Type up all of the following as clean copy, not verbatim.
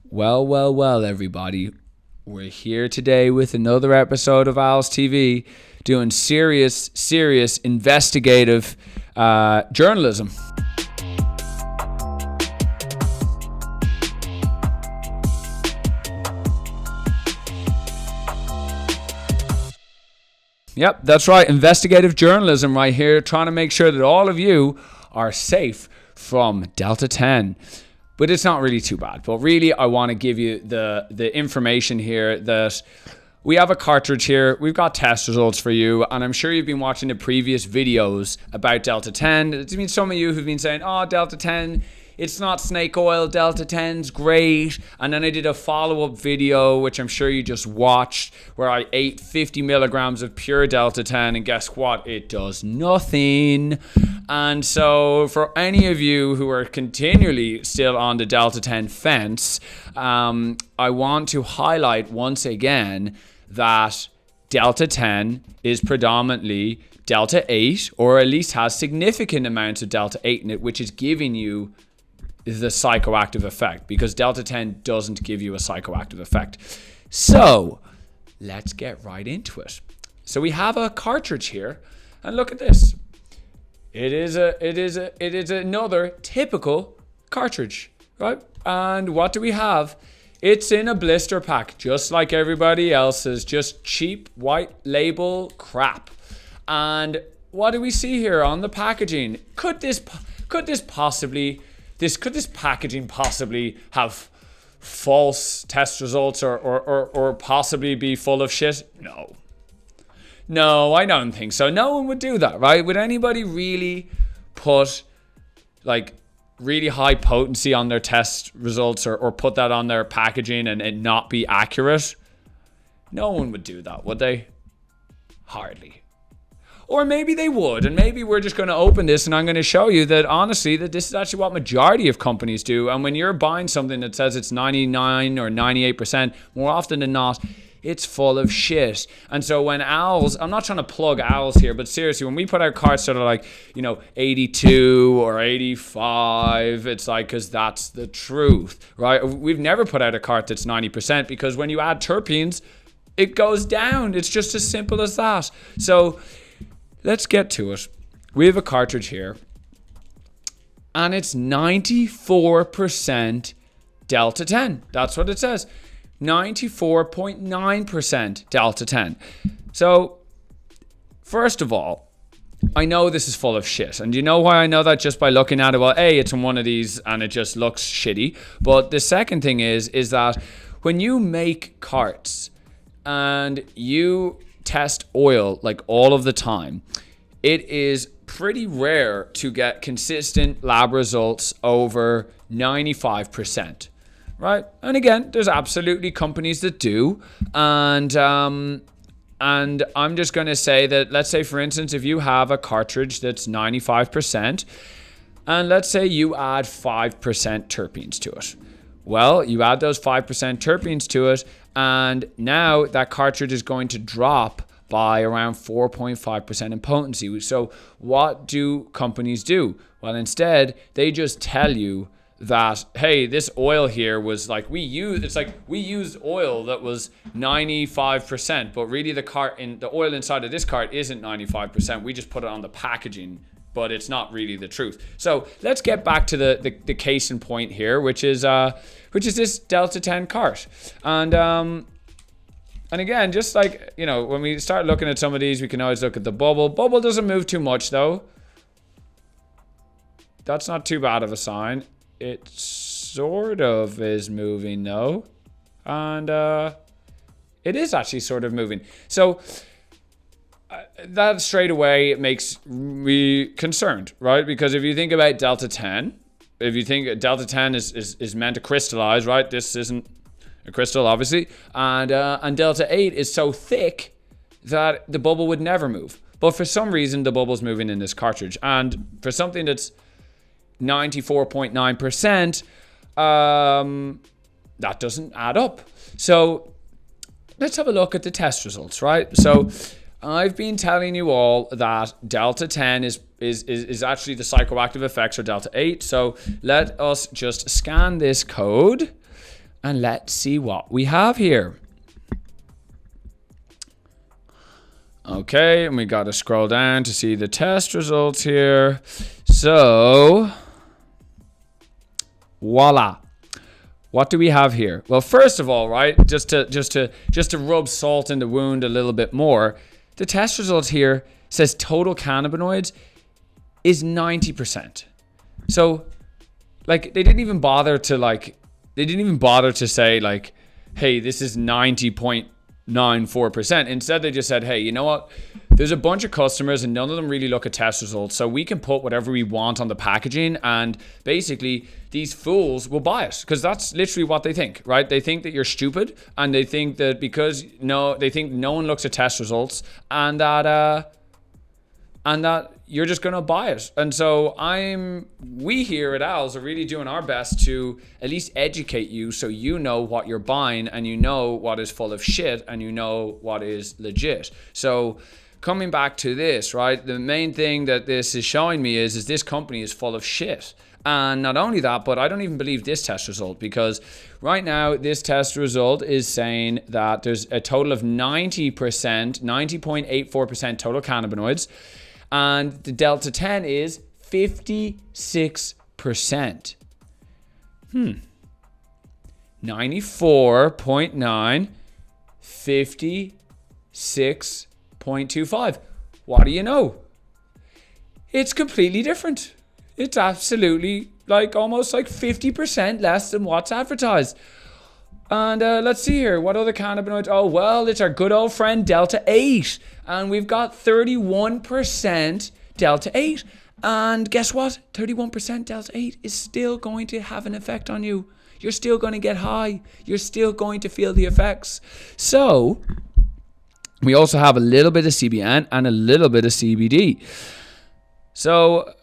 Well, everybody. We're here today with another episode of Owls TV, doing serious investigative journalism. Yep, that's right. Investigative journalism right here, trying to make sure that all of you are safe from Delta-10. But it's not really too bad. But really, I want to give you the information here that we have a cartridge here. We've got test results for you. And I'm sure you've been watching the previous videos about Delta-10. I mean, some of you have been saying, oh, Delta-10, it's not snake oil. Delta-10's great. And then I did a follow-up video, which I'm sure you just watched, where I ate 50 milligrams of pure Delta-10. And guess what? It does nothing. And so for any of you who are continually still on the Delta-10 fence, I want to highlight once again that Delta-10 is predominantly Delta-8, or at least has significant amounts of Delta-8 in it, which is giving you the psychoactive effect, because Delta-10 doesn't give you a psychoactive effect. So let's get right into it. So we have a cartridge here, and look at this. It is another typical cartridge, right? And what do we have? It's in a blister pack, just like everybody else's, just cheap white label crap. And what do we see here on the packaging? Could this packaging possibly have false test results or possibly be full of shit? No, I don't think so. No one would do that, right? Would anybody really put like really high potency on their test results or put that on their packaging and it not be accurate? No one would do that, would they? Hardly. Or maybe they would, and maybe we're just going to open this and I'm going to show you that honestly that this is actually what majority of companies do. And when you're buying something that says it's 99 or 98%, more often than not, it's full of shit. And so when Owls, I'm not trying to plug Owls here, but seriously, when we put out carts that are like, 82 or 85, it's like, because that's the truth, right? We've never put out a cart that's 90% because when you add terpenes, it goes down. It's just as simple as that. So let's get to it. We have a cartridge here, and it's 94% Delta-10. That's what it says. 94.9% Delta-10. So, first of all, I know this is full of shit. And you know why I know that? Just by looking at it. Well, A, it's in one of these and it just looks shitty. But the second thing is that when you make carts and you test oil like all of the time, it is pretty rare to get consistent lab results over 95%. Right? And again, there's absolutely companies that do. And I'm just going to say that, let's say, for instance, if you have a cartridge that's 95%, and let's say you add 5% terpenes to it. Well, you add those 5% terpenes to it, and now that cartridge is going to drop by around 4.5% in potency. So what do companies do? Well, instead, they just tell you that, hey, this oil here was like, we used oil that was 95%, but really the oil inside of this cart isn't 95%. We just put it on the packaging, but it's not really the truth. So let's get back to the case in point here, which is this Delta-10 cart. And again, just like, when we start looking at some of these, we can always look at the bubble. Bubble doesn't move too much though. That's not too bad of a sign. It sort of is moving though. And it is actually sort of moving. So that straight away makes me concerned, right? Because if you think about Delta-10, if you think Delta-10 is meant to crystallize, right? This isn't a crystal, obviously. And Delta-8 is so thick that the bubble would never move. But for some reason, the bubble's moving in this cartridge. And for something that's 94.9%, that doesn't add up. So let's have a look at the test results, right? So I've been telling you all that Delta-10 is actually the psychoactive effects of Delta-8. So let us just scan this code. And let's see what we have here. Okay, and we got to scroll down to see the test results here. So, voila. What do we have here? Well, first of all, right, just to rub salt in the wound a little bit more, the test results here says total cannabinoids is 90%. So, like, they didn't even bother to say, like, hey, this is 90.94%. Instead, they just said, hey, you know what? There's a bunch of customers and none of them really look at test results. So we can put whatever we want on the packaging, and basically these fools will buy it, because that's literally what they think, right? They think that you're stupid, and they think that they think no one looks at test results, and that you're just going to buy it. And so we here at Owls are really doing our best to at least educate you, so you know what you're buying, and you know what is full of shit, and you know what is legit. So coming back to this, right, the main thing that this is showing me is this company is full of shit. And not only that, but I don't even believe this test result, because right now this test result is saying that there's a total of 90.84% total cannabinoids, and the Delta-10 is 56%. 94.9, 56.25. What do you know? It's completely different. It's absolutely almost 50% less than what's advertised. And let's see here. What other cannabinoids? Oh, well, it's our good old friend Delta-8. And we've got 31% Delta-8. And guess what? 31% Delta-8 is still going to have an effect on you. You're still going to get high. You're still going to feel the effects. So we also have a little bit of CBN and a little bit of CBD. So,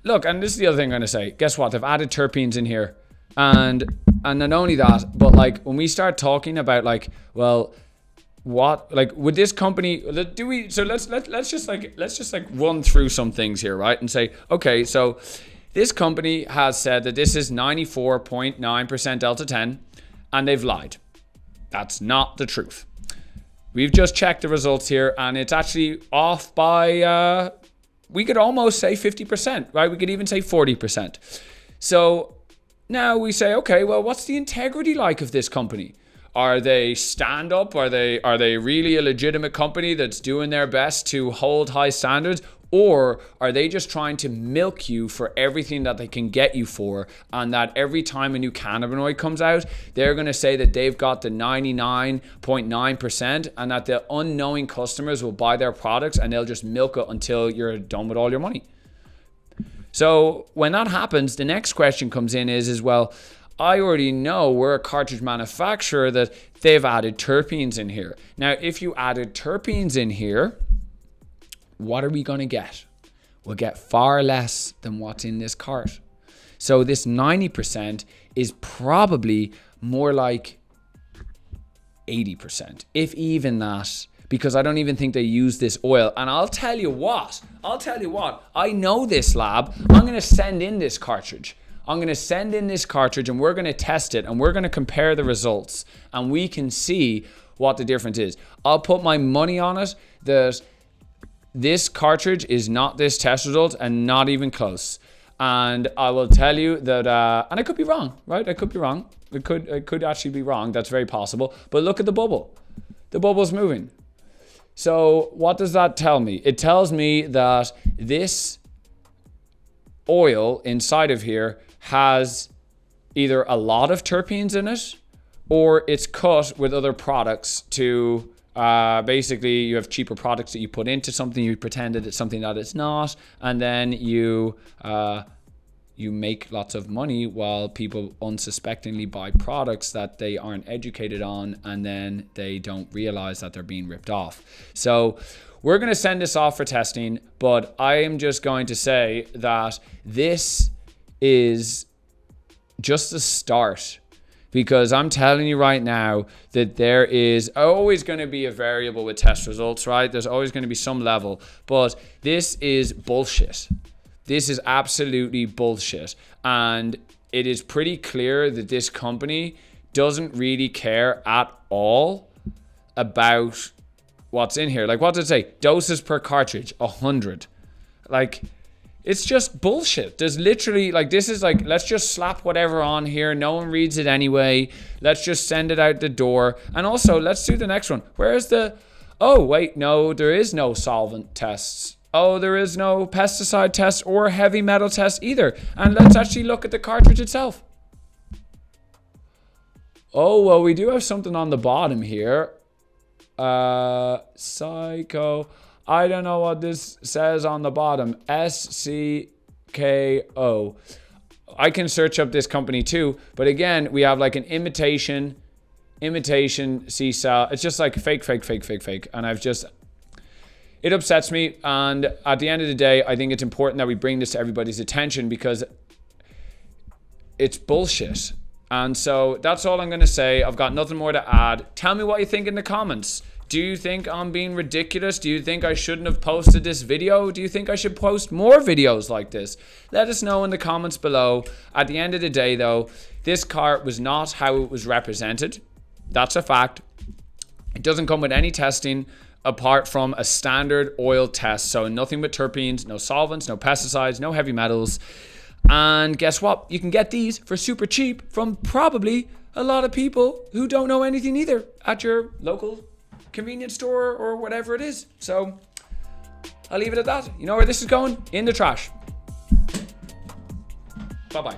look, and this is the other thing I'm going to say. Guess what? They've added terpenes in here. And not only that, but when we start talking about would this company let's just run through some things here, right? And say, okay, so this company has said that this is 94.9% Delta-10, and they've lied. That's not the truth. We've just checked the results here, and it's actually off by we could almost say 50%, right? We could even say 40%. So now we say, okay, well, what's the integrity like of this company? Are they stand up? Are they really a legitimate company that's doing their best to hold high standards? Or are they just trying to milk you for everything that they can get you for, and that every time a new cannabinoid comes out, they're going to say that they've got the 99.9%, and that the unknowing customers will buy their products and they'll just milk it until you're done with all your money? So when that happens, the next question comes in is well, I already know we're a cartridge manufacturer that they've added terpenes in here. Now, if you added terpenes in here, what are we going to get? We'll get far less than what's in this cart. So this 90% is probably more like 80%, if even that, because I don't even think they use this oil. And I'll tell you what, I know this lab. I'm going to send in this cartridge. And we're going to test it, and we're going to compare the results, and we can see what the difference is. I'll put my money on it that this cartridge is not this test result, and not even close. And I will tell you that, and I could be wrong, right? I could be wrong. It could actually be wrong. That's very possible. But look at the bubble. The bubble's moving. So what does that tell me? It tells me that this oil inside of here has either a lot of terpenes in it, or it's cut with other products to basically you have cheaper products that you put into something, you pretend that it's something that it's not, and then you make lots of money while people unsuspectingly buy products that they aren't educated on, and then they don't realize that they're being ripped off. So we're going to send this off for testing, but I am just going to say that this is just a start, because I'm telling you right now that there is always going to be a variable with test results, right? There's always going to be some level, but this is bullshit. This is absolutely bullshit. And it is pretty clear that this company doesn't really care at all about what's in here. Like, what did it say? Doses per cartridge, 100. Like, it's just bullshit. There's literally, like, this is like, let's just slap whatever on here. No one reads it anyway. Let's just send it out the door. And also, let's do the next one. Where's the, oh, wait, no, there is no solvent tests. Oh, there is no pesticide test or heavy metal test either. And let's actually look at the cartridge itself. Oh, well, we do have something on the bottom here. Psycho. I don't know what this says on the bottom. SCKO. I can search up this company too. But again, we have like an imitation C-cell. It's just like fake. And it upsets me. And at the end of the day, I think it's important that we bring this to everybody's attention because it's bullshit. And so that's all I'm going to say. I've got nothing more to add. Tell me what you think in the comments. Do you think I'm being ridiculous? Do you think I shouldn't have posted this video? Do you think I should post more videos like this? Let us know in the comments below. At the end of the day, though, this cart was not how it was represented. That's a fact. It doesn't come with any testing apart from a standard oil test. So nothing but terpenes, no solvents, no pesticides, no heavy metals. And guess what? You can get these for super cheap from probably a lot of people who don't know anything either at your local convenience store or whatever it is. So I'll leave it at that. You know where this is going? In the trash. Bye-bye.